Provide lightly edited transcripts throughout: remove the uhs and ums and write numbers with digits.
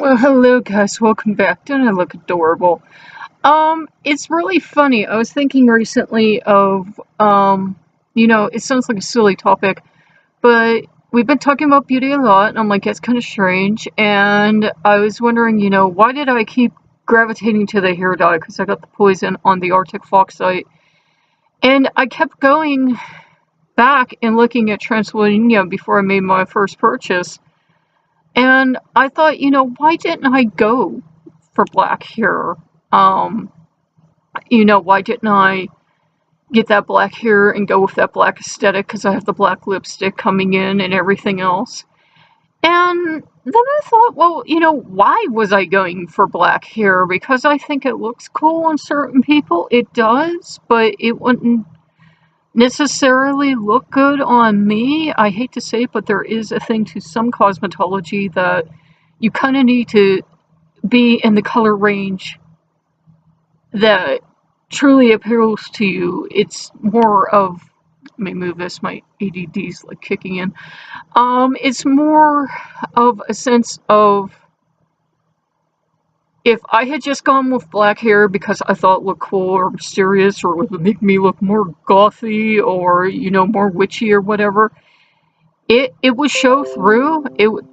Well, hello guys, welcome back. Don't I look adorable? It's really funny. I was thinking recently of, it sounds like a silly topic, but we've been talking about beauty a lot, and I'm like, it's kind of strange, and I was wondering, why did I keep gravitating to the hair dye? Because I got the poison on the Arctic Fox site, and I kept going back and looking at Transylvania before I made my first purchase. And I thought, why didn't I go for black hair? Um, why didn't I get that black hair and go with that black aesthetic? Because I have the black lipstick coming in and everything else. And then I thought, well, why was I going for black hair? Because I think it looks cool on certain people. It does, but it wouldn't necessarily look good on me. I hate to say it, but there is a thing to some cosmetology that you kind of need to be in the color range that truly appeals to you. It's more of, let me move this, my ADD's like kicking in. It's more of a sense of, if I had just gone with black hair because I thought it looked cool or mysterious or would make me look more gothy or, more witchy or whatever, it would show through. It would,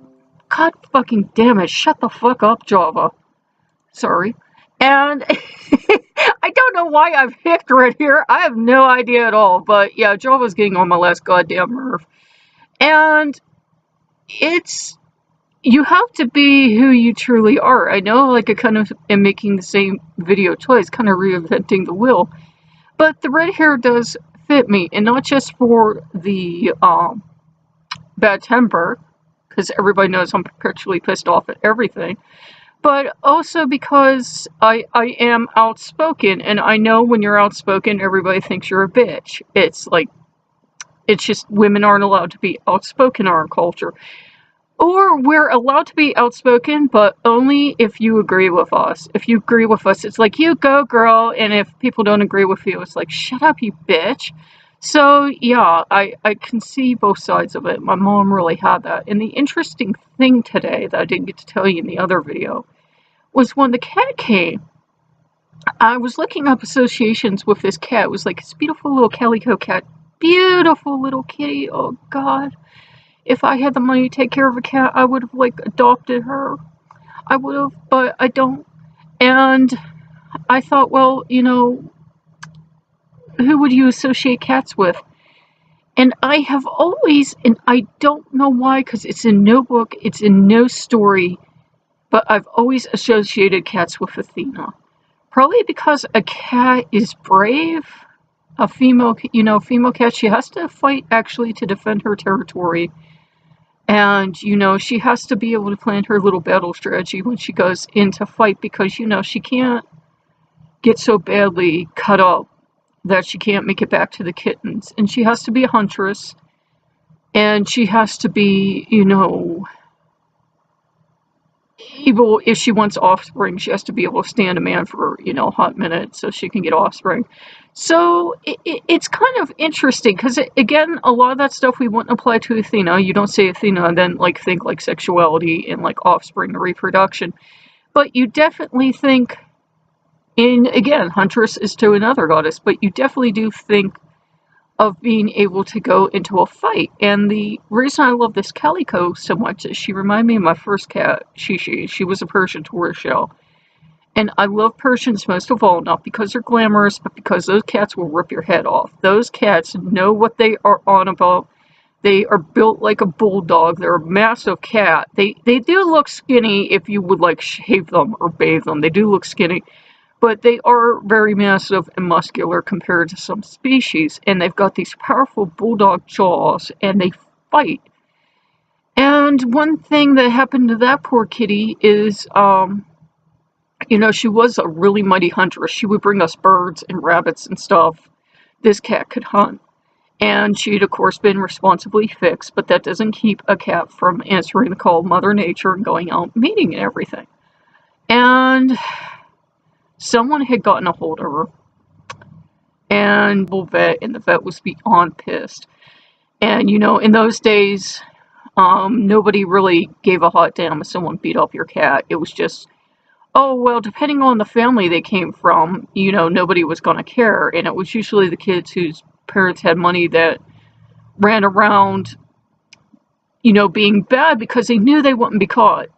God fucking damn it, shut the fuck up, Java. Sorry. And I don't know why I've hicked right here. I have no idea at all. But yeah, Java's getting on my last goddamn nerve. And it's, you have to be who you truly are. I know, like, I kind of am making the same video twice, kind of reinventing the wheel. But the red hair does fit me. And not just for the bad temper, because everybody knows I'm perpetually pissed off at everything. But also because I am outspoken, and I know when you're outspoken, everybody thinks you're a bitch. It's like, it's just women aren't allowed to be outspoken in our culture. Or we're allowed to be outspoken, but only if you agree with us. If you agree with us, it's like, you go, girl, and if people don't agree with you, it's like, shut up, you bitch. So, yeah, I can see both sides of it. My mom really had that. And the interesting thing today that I didn't get to tell you in the other video was when the cat came. I was looking up associations with this cat. It was like this beautiful little calico cat. Beautiful little kitty. Oh, God. If I had the money to take care of a cat, I would have, like, adopted her. I would have, but I don't. And I thought, well, who would you associate cats with? And I have always, and I don't know why, because it's in no book, it's in no story, but I've always associated cats with Athena. Probably because a cat is brave. A female cat, she has to fight actually to defend her territory. And, she has to be able to plan her little battle strategy when she goes into fight because, she can't get so badly cut up that she can't make it back to the kittens. And she has to be a huntress. And she has to be, able, if she wants offspring, she has to be able to stand a man for, a hot minute so she can get offspring. So it's kind of interesting because, again, a lot of that stuff we wouldn't apply to Athena. You don't say Athena and then, like, think, like, sexuality and, like, offspring and reproduction. But you definitely think, again, Huntress is to another goddess, but you definitely do think of being able to go into a fight. And the reason I love this calico so much is she reminded me of my first cat, Shishi. She was a Persian tortoiseshell. And I love Persians most of all, not because they're glamorous, but because those cats will rip your head off. Those cats know what they are on about. They are built like a bulldog. They're a massive cat. They do look skinny if you would, like, shave them or bathe them. They do look skinny. But they are very massive and muscular compared to some species, and they've got these powerful bulldog jaws, and they fight. And one thing that happened to that poor kitty is, she was a really mighty huntress. She would bring us birds and rabbits and stuff. This cat could hunt. And she'd, of course, been responsibly fixed, but that doesn't keep a cat from answering the call of Mother Nature and going out meeting and everything. And someone had gotten a hold of her, and the vet was beyond pissed. And, in those days, Nobody really gave a hot damn if someone beat up your cat. It was just, oh, well, depending on the family they came from, you know, nobody was going to care. And it was usually the kids whose parents had money that ran around, you know, being bad because they knew they wouldn't be caught.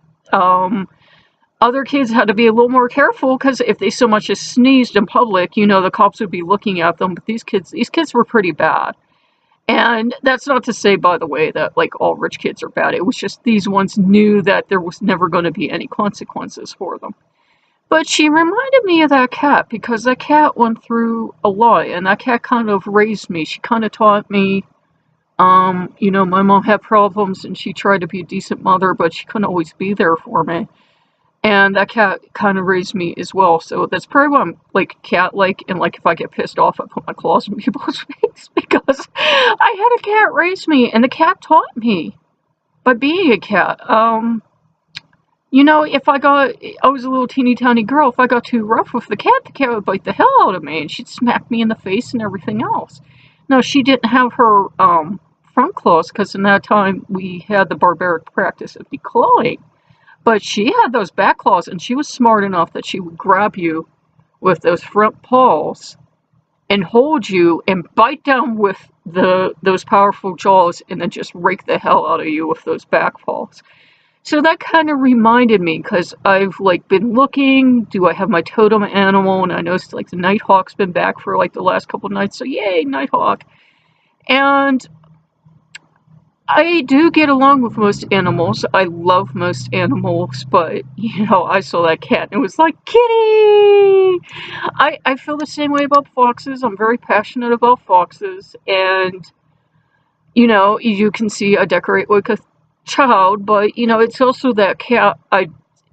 Other kids had to be a little more careful because if they so much as sneezed in public, you know, the cops would be looking at them. But these kids were pretty bad. And that's not to say, by the way, that like all rich kids are bad. It was just these ones knew that there was never going to be any consequences for them. But she reminded me of that cat because that cat went through a lot, and that cat kind of raised me. She kind of taught me, you know, my mom had problems and she tried to be a decent mother, but she couldn't always be there for me. And that cat kind of raised me as well. So that's probably why I'm like cat-like, and like if I get pissed off, I put my claws in people's face because I had a cat raise me, and the cat taught me by being a cat. You know, I was a little teeny tiny girl, if I got too rough with the cat would bite the hell out of me, and she'd smack me in the face and everything else. No, she didn't have her, front claws, because in that time we had the barbaric practice of declawing. But she had those back claws, and she was smart enough that she would grab you with those front paws and hold you and bite down with those powerful jaws and then just rake the hell out of you with those back paws. So that kind of reminded me, because I've like been looking, do I have my totem animal? And I noticed like the nighthawk's been back for like the last couple of nights, so yay, nighthawk. And I do get along with most animals. I love most animals, but you know, I saw that cat and it was like, kitty! I feel the same way about foxes. I'm very passionate about foxes, and you know, you can see I decorate like a child, but you know, it's also that cat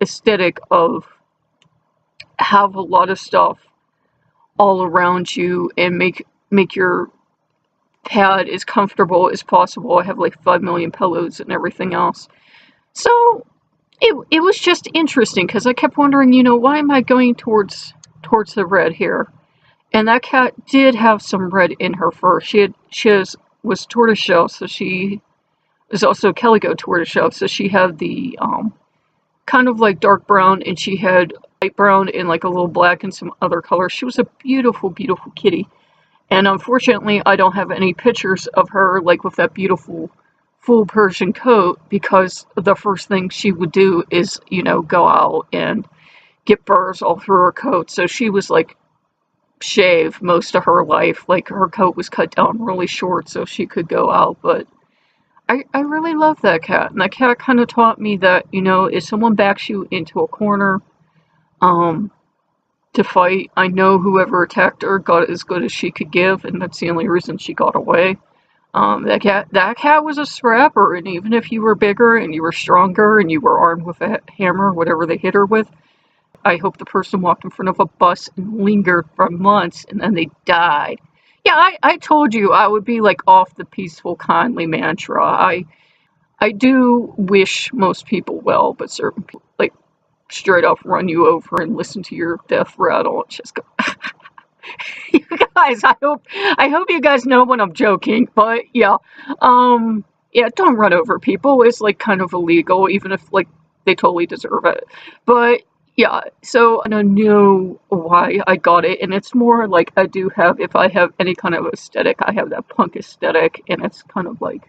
aesthetic of have a lot of stuff all around you and make your pad as comfortable as possible. I have like 5 million pillows and everything else. So it was just interesting because I kept wondering, you know, why am I going towards the red here? And that cat did have some red in her fur. Was tortoiseshell, so she is also calico tortoiseshell, so she had the kind of like dark brown, and she had light brown and like a little black and some other colors. She was a beautiful, beautiful kitty. And unfortunately, I don't have any pictures of her like with that beautiful full Persian coat, because the first thing she would do is, you know, go out and get burrs all through her coat. So she was like shaved most of her life. Like her coat was cut down really short so she could go out. But I really love that cat. And that cat kind of taught me that, you know, if someone backs you into a corner, to fight, I know whoever attacked her got as good as she could give, and that's the only reason she got away. That cat was a scrapper, and even if you were bigger and you were stronger and you were armed with a hammer, whatever they hit her with, I hope the person walked in front of a bus and lingered for months and then they died. Yeah, I told you I would be like off the peaceful, kindly mantra. I do wish most people well, but certain people like straight up run you over and listen to your death rattle and just go. You guys, I hope you guys know when I'm joking, but yeah, yeah, don't run over people. It's like kind of illegal, even if like they totally deserve it. But yeah, so I don't know why I got it, and it's more like I do have, if I have any kind of aesthetic, I have that punk aesthetic, and it's kind of like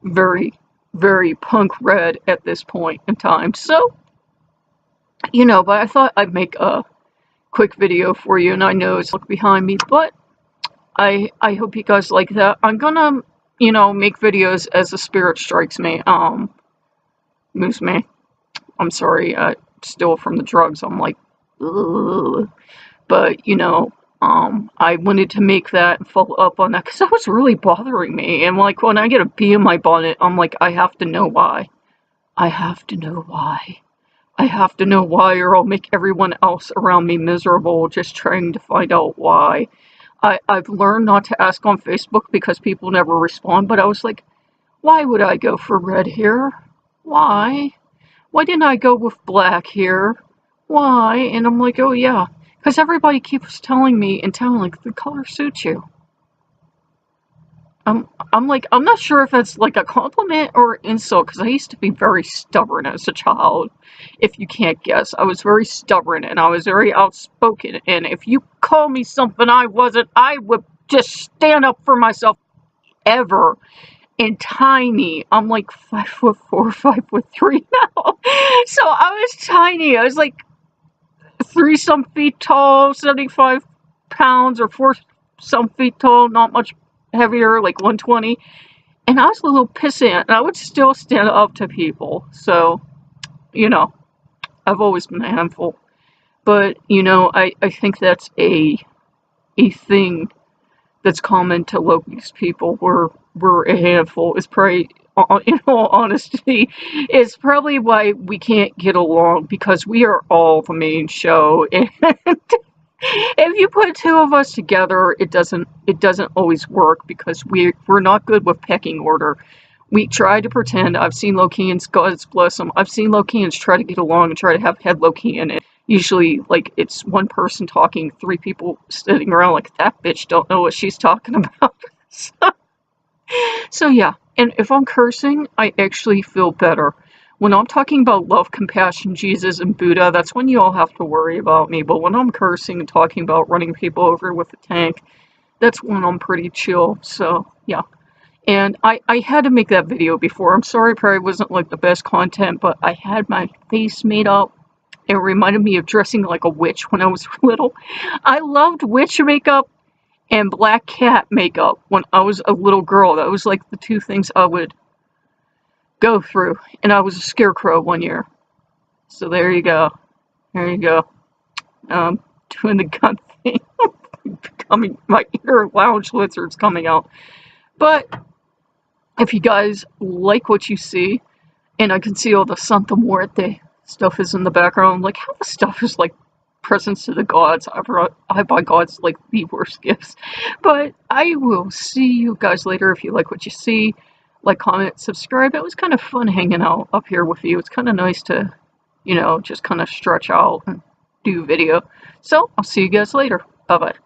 very, very punk red at this point in time. So, you know, but I thought I'd make a quick video for you, and I know it's look behind me, but I hope you guys like that. I'm gonna, you know, make videos as the spirit strikes me, moves me. I'm sorry, still from the drugs, I'm like, ugh. But, you know, I wanted to make that and follow up on that, because that was really bothering me, and like, when I get a bee in my bonnet, I'm like, I have to know why. I have to know why. I have to know why, or I'll make everyone else around me miserable just trying to find out why. I've learned not to ask on Facebook because people never respond, but I was like, why would I go for red here? Why? Why didn't I go with black here? Why? And I'm like, oh yeah, because everybody keeps telling me and telling like the color suits you. I'm like, I'm not sure if that's like a compliment or insult, because I used to be very stubborn as a child. If you can't guess, I was very stubborn and I was very outspoken. And if you call me something I wasn't, I would just stand up for myself ever. And tiny, I'm like 5'4", 5'3" now. So I was tiny. I was like 3 some feet tall, 75 pounds, or 4 some feet tall, not much heavier, like 120. And I was a little pissant, and I would still stand up to people. So, you know, I've always been a handful. But, I think that's a thing that's common to Loki's people. We're a handful. It's probably, in all honesty, it's probably why we can't get along, because we are all the main show. And if you put two of us together, it doesn't always work, because we're not good with pecking order. We try to pretend. I've seen Lokeans, God bless them, I've seen Lokeans try to get along and try to have head Lokean, and usually, like, it's one person talking, 3 people sitting around like, that bitch don't know what she's talking about. So yeah, and if I'm cursing, I actually feel better. When I'm talking about love, compassion, Jesus, and Buddha, that's when you all have to worry about me. But when I'm cursing and talking about running people over with a tank, that's when I'm pretty chill. So yeah. And I had to make that video before. I'm sorry, it probably wasn't like the best content, but I had my face made up. It reminded me of dressing like a witch when I was little. I loved witch makeup and black cat makeup when I was a little girl. That was like the two things I would go through. And I was a scarecrow one year. So there you go. There you go. Doing the gun thing. Becoming my inner lounge lizard's coming out. But if you guys like what you see, and I can see all the Santa Muerte stuff is in the background, like how the stuff is like presents to the gods. I buy gods like the worst gifts. But I will see you guys later. If you like what you see, like, comment, subscribe. It was kind of fun hanging out up here with you. It's kind of nice to, just kind of stretch out and do video. So I'll see you guys later. Bye bye.